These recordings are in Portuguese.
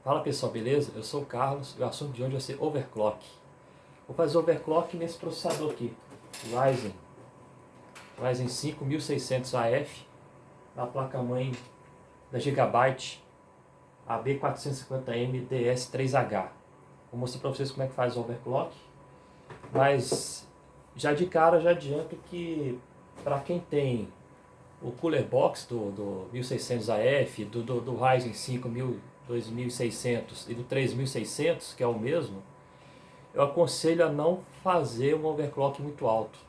Fala pessoal, beleza? Eu sou o Carlos e o assunto de hoje vai ser overclock. Vou fazer overclock nesse processador aqui, Ryzen 5 1600AF, na placa-mãe da Gigabyte AB450M DS3H. Vou mostrar para vocês como é que faz o overclock, mas já de cara já adianto que para quem tem o Cooler Box do 1600AF, do Ryzen 5 2600 e do 3600, que é o mesmo, eu aconselho a não fazer um overclock muito alto,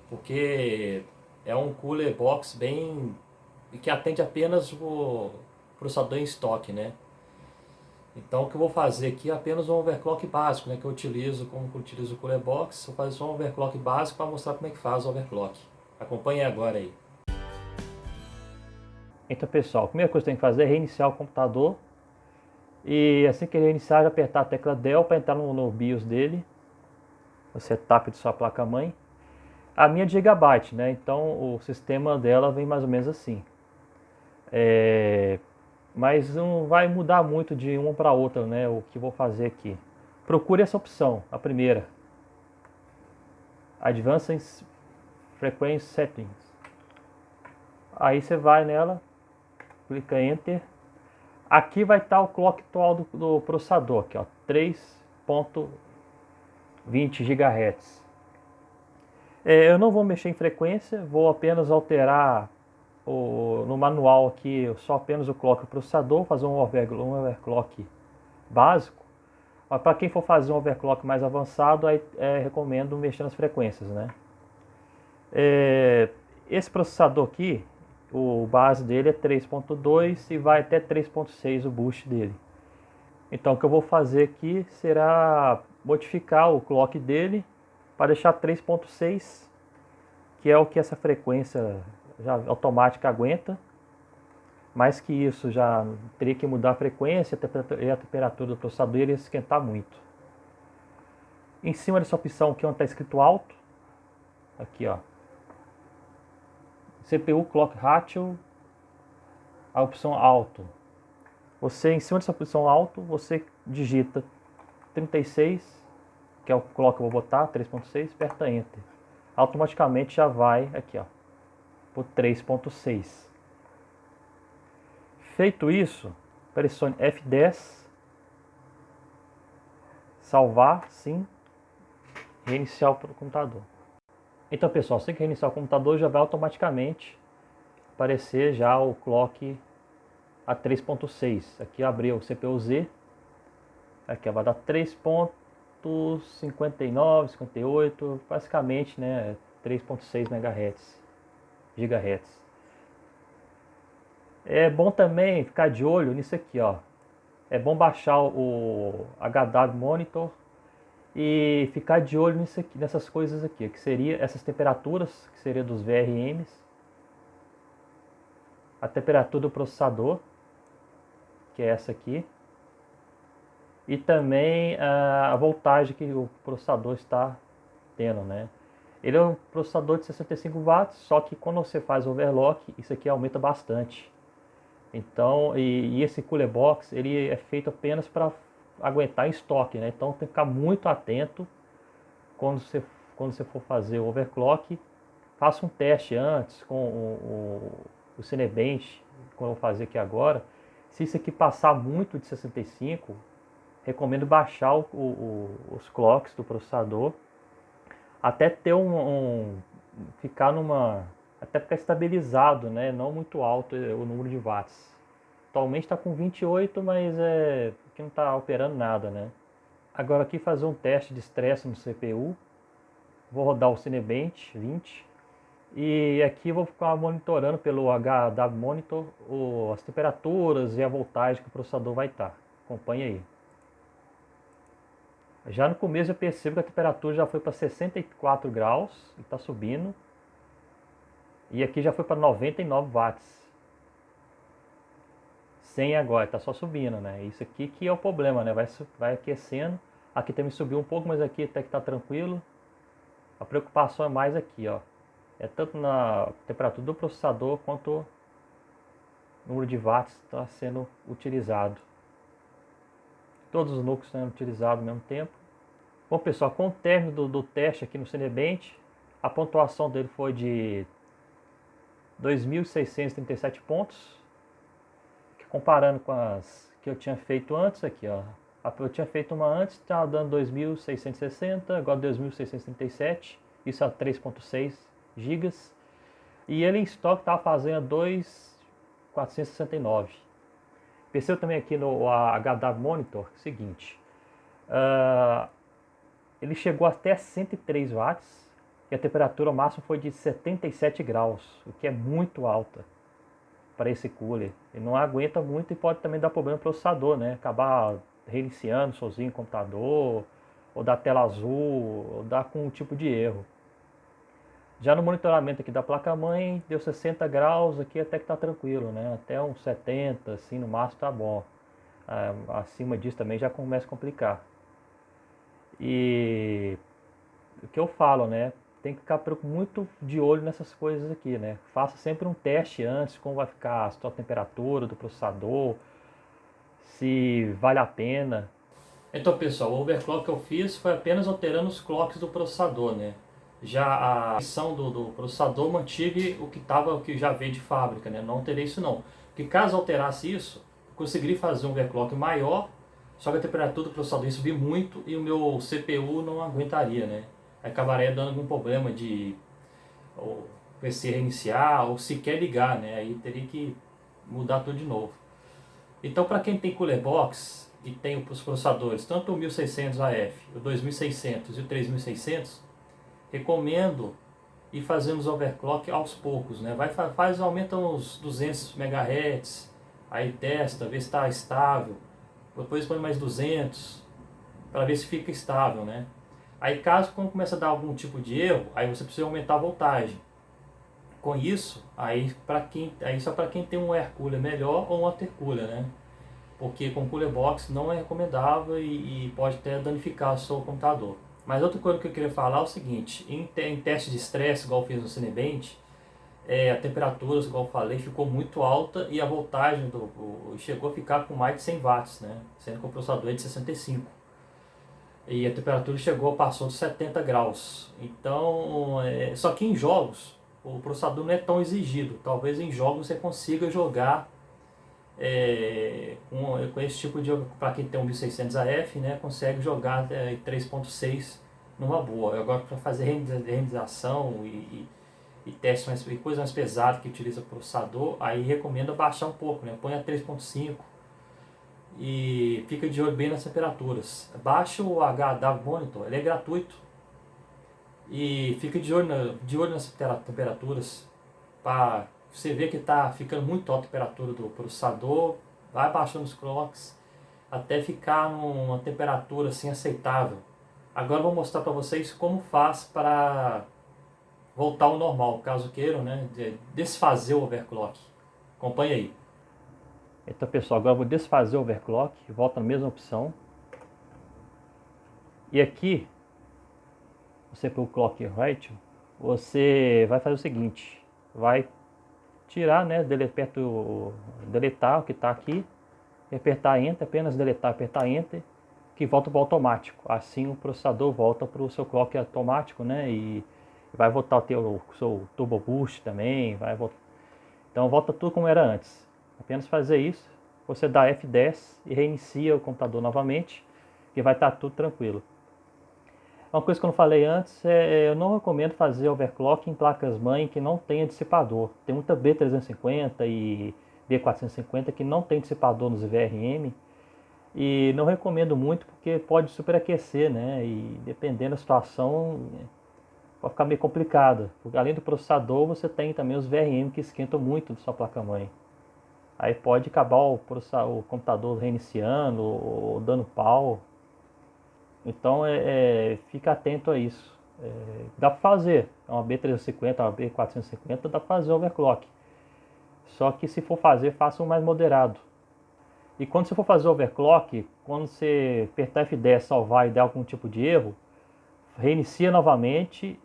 porque é um Cooler Box bem que atende apenas o processador em estoque, né? Então o que eu vou fazer aqui é apenas um overclock básico, né, que eu utilizo como eu utilizo o Cooler Box. Vou fazer só um overclock básico para mostrar como é que faz o overclock. Acompanhe agora aí. Então pessoal, a primeira coisa que tem que fazer é reiniciar o computador. E assim que ele reiniciar, apertar a tecla Del para entrar no BIOS dele, o setup de sua placa-mãe. A minha é de Gigabyte, né? Então o sistema dela vem mais ou menos assim. Mas não vai mudar muito de uma para outra, né? O que vou fazer aqui. Procure essa opção, a primeira. Advanced Frequency Settings. Aí você vai nela, clica Enter. Aqui vai estar o clock atual do processador, aqui, ó, 3.20 GHz. Eu não vou mexer em frequência, vou apenas alterar no manual aqui só apenas o clock do processador, fazer um overclock básico. Mas para quem for fazer um overclock mais avançado, aí recomendo mexer nas frequências, né? Esse processador aqui, o base dele é 3.2 e vai até 3.6 o boost dele. Então o que eu vou fazer aqui será modificar o clock dele para deixar 3.6, que é o que essa frequência já automática aguenta. Mais que isso, já teria que mudar a frequência e a temperatura do processador iria esquentar muito. Em cima dessa opção aqui onde está escrito alto, aqui ó, CPU Clock Ratio, a opção alto. Você, em cima dessa opção alto, você digita 36, que é o clock que eu vou botar, 3.6, aperta Enter. Automaticamente já vai aqui, ó, por 3.6. Feito isso, pressione F10, salvar, sim, reiniciar o computador. Então pessoal, assim que reiniciar o computador já vai automaticamente aparecer já o clock a 3.6. Aqui abriu o CPU Z, aqui vai dar 3.59, 58, basicamente, né, 3.6 GHz. É bom também ficar de olho nisso aqui, ó. É bom baixar o HW Monitor e ficar de olho nisso aqui, nessas coisas aqui, que seria essas temperaturas, que seria dos VRMs, a temperatura do processador, que é essa aqui, e também a voltagem que o processador está tendo, né? Ele é um processador de 65 watts, só que quando você faz overclock, isso aqui aumenta bastante. Então, e esse Cooler Box, ele é feito apenas para aguentar em estoque, né? Então tem que ficar muito atento quando você for fazer o overclock. Faça um teste antes com o Cinebench, como eu vou fazer aqui agora. Se isso aqui passar muito de 65, recomendo baixar os clocks do processador até ter ficar estabilizado, né? Não muito alto o número de watts. Atualmente está com 28, mas aqui não está operando nada, né? Agora aqui fazer um teste de estresse no CPU. Vou rodar o Cinebench 20 e aqui vou ficar monitorando pelo HW Monitor as temperaturas e a voltagem que o processador vai estar. Acompanhe aí. Já no começo eu percebo que a temperatura já foi para 64 graus e está subindo. E aqui já foi para 99 watts. 100 agora, está só subindo, né? Isso aqui que é o problema, né? Vai aquecendo. Aqui também subiu um pouco, mas aqui até que está tranquilo. A preocupação é mais aqui, ó. É tanto na temperatura do processador quanto o número de watts está sendo utilizado. todos os núcleos sendo utilizados ao mesmo tempo. Bom pessoal, com o término do teste aqui no Cinebench, a pontuação dele foi de 2.637 pontos, comparando com as que eu tinha feito antes aqui, ó. Eu tinha feito uma antes, estava dando 2.660, agora 2.637, isso a 3.6 GB. E ele em estoque estava fazendo 2.469. Percebo também aqui no HW Monitor o seguinte, ele chegou até 103 watts e a temperatura máxima foi de 77 graus, o que é muito alta para esse cooler. Ele não aguenta muito e pode também dar problema no processador, né? Acabar reiniciando sozinho o computador, ou dar tela azul, ou dar com um tipo de erro. Já no monitoramento aqui da placa-mãe, deu 60 graus aqui, até que tá tranquilo, né? Até uns 70, assim, no máximo tá bom. Acima disso também já começa a complicar. E o que eu falo, né? Tem que ficar muito de olho nessas coisas aqui, né? Faça sempre um teste antes, como vai ficar a sua temperatura do processador, se vale a pena. Então pessoal, o overclock que eu fiz foi apenas alterando os clocks do processador, né? Já a missão do processador mantive o que já veio de fábrica, né? Não alterei isso não. Porque caso alterasse isso, eu conseguiria fazer um overclock maior, só que a temperatura do processador ia subir muito e o meu CPU não aguentaria, né? Acabaria dando algum problema de o PC reiniciar ou sequer ligar, né? Aí teria que mudar tudo de novo. Então, para quem tem Cooler Box e tem os processadores, tanto o 1600AF, o 2600 e o 3600, recomendo ir fazendo os overclock aos poucos, né? Aumenta uns 200 MHz, aí testa, vê se está estável, depois põe mais 200, para ver se fica estável, né? Aí caso quando começa a dar algum tipo de erro, aí você precisa aumentar a voltagem. Com isso, aí só para quem tem um air cooler melhor ou um water cooler, né? Porque com cooler box não é recomendável e pode até danificar o seu computador. Mas outra coisa que eu queria falar é o seguinte, em teste de estresse, igual eu fiz no Cinebench, a temperatura, igual eu falei, ficou muito alta e a voltagem chegou a ficar com mais de 100 watts, né? Sendo que o processador é de 65. E a temperatura passou de 70 graus. Então, só que em jogos, o processador não é tão exigido. Talvez em jogos você consiga jogar com esse tipo de... Para quem tem um 1600AF, né, consegue jogar 3.6 numa boa. Agora, para fazer renderização e testes e coisa mais pesada que utiliza processador, aí recomendo baixar um pouco, né? Põe a 3.5 e fica de olho bem nas temperaturas. Baixa o HW Monitor, ele é gratuito e fica de olho nas temperaturas para você ver que está ficando muito alta a temperatura do processador. Vai baixando os clocks até ficar numa temperatura assim aceitável. Agora eu vou mostrar para vocês como faz para voltar ao normal, caso queiram, né, desfazer o overclock. Acompanhe aí. Então pessoal, agora eu vou desfazer o overclock, volta na mesma opção. E aqui, você para o clock ratio, você vai fazer o seguinte, vai tirar, né, deletar o que está aqui, e apertar Enter, apenas deletar, apertar Enter, que volta para o automático. Assim o processador volta para o seu clock automático, né, e vai voltar a ter o seu Turbo Boost também, vai voltar. Então volta tudo como era antes. Apenas fazer isso, você dá F10 e reinicia o computador novamente, que vai estar tudo tranquilo. Uma coisa que eu não falei antes, eu não recomendo fazer overclock em placas-mãe que não tenha dissipador. Tem muita B350 e B450 que não tem dissipador nos VRM, e não recomendo muito porque pode superaquecer, né? E dependendo da situação, pode ficar meio complicado. Porque além do processador, você tem também os VRM que esquentam muito da sua placa-mãe. Aí pode acabar o computador reiniciando ou dando pau. Então fica atento a isso. Dá para fazer, uma B350, uma B450, dá para fazer overclock. Só que se for fazer, faça um mais moderado. E quando você for fazer overclock, quando você apertar F10, salvar e der algum tipo de erro, reinicia novamente,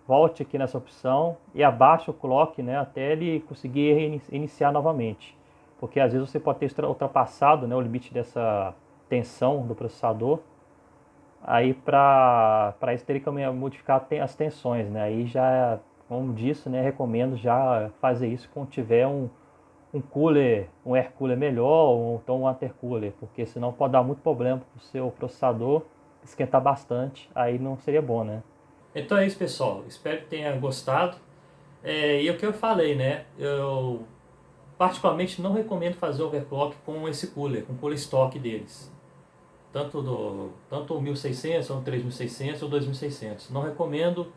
volte aqui nessa opção e abaixa o clock, né, até ele conseguir iniciar novamente. Porque às vezes você pode ter ultrapassado, né, o limite tensão do processador. Aí para isso teria que modificar as tensões, né? Aí já, como disse, né, recomendo já fazer isso quando tiver um cooler, um air cooler melhor ou então um water cooler, porque senão pode dar muito problema para o seu processador esquentar bastante, aí não seria bom, né? Então é isso, pessoal. Espero que tenha gostado. E o que eu falei, né? Eu particularmente não recomendo fazer overclock com esse cooler, com o cooler stock deles. Tanto o 1600, ou 3600 ou 2600. Não recomendo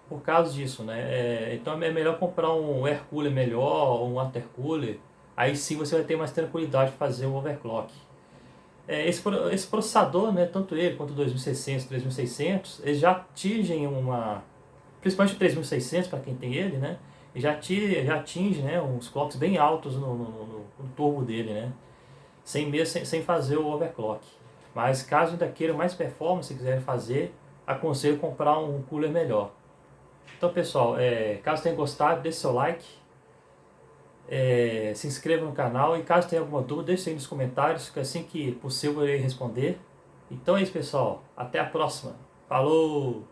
por causa disso, né? Então é melhor comprar um air cooler melhor ou um water cooler. Aí sim você vai ter mais tranquilidade de fazer o overclock. Esse processador, né, tanto ele quanto o 2600, 3600, eles já atingem principalmente o 3600 para quem tem ele, né? Já atinge, né, uns clocks bem altos no turbo dele, né? Sem fazer o overclock. Mas caso ainda queira mais performance, se quiserem fazer, aconselho comprar um cooler melhor. Então, pessoal, caso tenha gostado, deixe seu like, se inscreva no canal e caso tenha alguma dúvida, deixe aí nos comentários, que assim que possível eu irei responder. Então é isso, pessoal. Até a próxima. Falou!